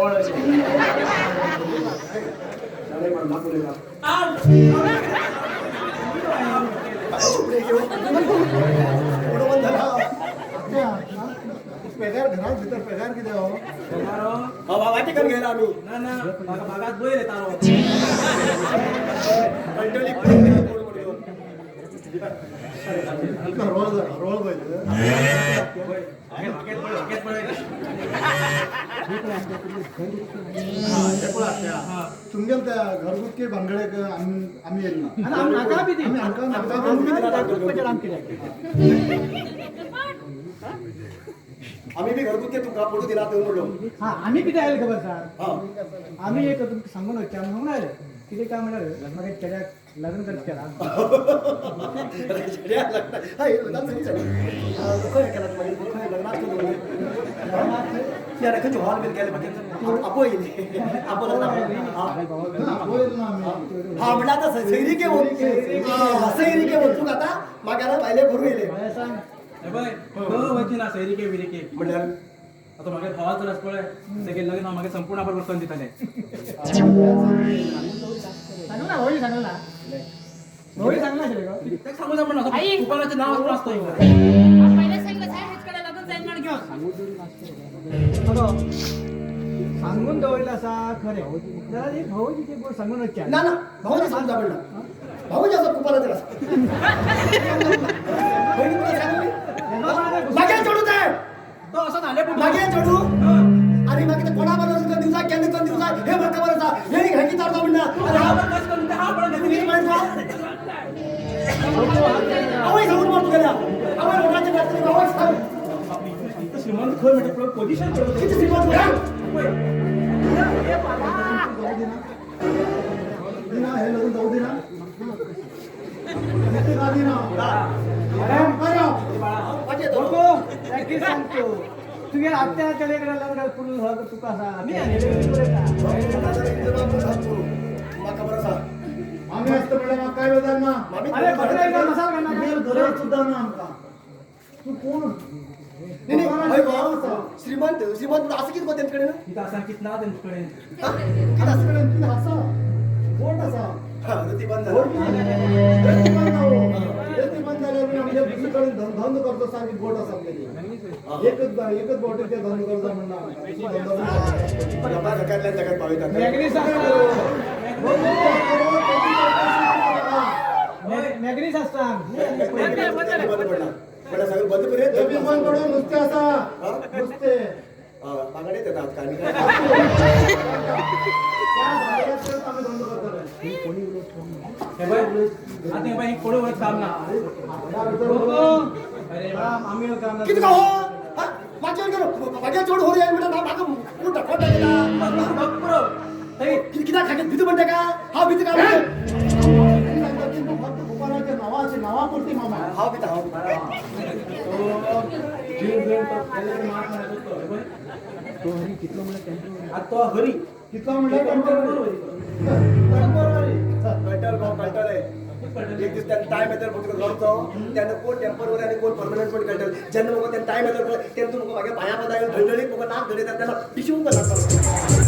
जवळ असे शाळे पण दाखवले का पेगार घरात भितर पेगार किती हो वाटी करून घ्यायला आम्ही ना ना भागात बैल आहे तारो रोल रोल पाहिजे तुमच्या त्या घरगुती भांगडे आम्ही येईल ना आम्ही बी घरगुती तुमका पडू दिला ते म्हणलो हा आम्ही किती आहे खबर सर आम्ही एक तुमचं सांगून होते आम्ही म्हणून आले किती काय म्हणाल मग त्याच्या लग्न करत केला हा म्हणलं आता सैरी के बोलतो आता मागायला पाहिले भरू येले ना सैरिके विरिके म्हणलं आता मागे भावाचं रस पळे सगळे लग्न मागे संपूर्ण बरोबर संधी झाले सांगू ना होळी सांगू ना होळी सांगला सांगू आपण दुकानाचं नाव पण असतं पहिले सांगलं साहेब हेचकडे लग्न जाईल म्हणून घेऊन सांगून दवडला असा खरे जरा एक भाऊ तिथे गोड सांगून ना ना भाऊजी समजा म्हणला भाऊजी असं कुपाला दिला मागे चढू जाय तो असं झाले मागे चढू आणि मग ते कोणा बरोबर दिवसा केले कोण दिवसा हे बरं खबर असा हे घाकी चालतो म्हणला अरे हा आवई समोर मारतो गेला आवई लोकांच्या घरातली आवई सांग श्रीमंत खोय म्हणजे पोझिशन किती श्रीमंत हे लग्न जाऊ दे ना सांगतो तुम्ही आत्या त्याकडे लग्न पूर्ण झालं तू कसा आम्ही असतो मॅडम काय वेळा ना अरे बकऱ्या मसाला करणार घरात सुद्धा ना आमका तू कोण श्रीमंत श्रीमंत असं किती होते त्यांच्याकडे ना इथं असा कितना त्यांच्याकडे किती असं असा कोण असा ती बंद धंद करतो सांगितलं गोट असा एकच बॉटलच्या धंद करतो जगात पावितात मॅग्नीस असतात सगळं बंद करूया नुसते असा नुसते मागणे देतात काही कोणी वरच काम ना आम्ही काम किती का हो माझ्या जोड हो रे म्हणा मागं कुठं खोटा गेला किती खाण्यात भीती म्हणते का हा भीती का नावापुरती मामा हा भीता हा तो हरी कितला म्हणलं कंटाळ आहे एक दिवस त्यांना टाइम येतात फक्त घरचो त्यांना कोण टेम्परवर आणि कोण परमनंट पण कंटाळ ज्यांना मग त्यांना टाइम येतात त्यांना मागे पाया बदाय ढळढळीत मग नाक धडे त्यांना पिशवून लागतात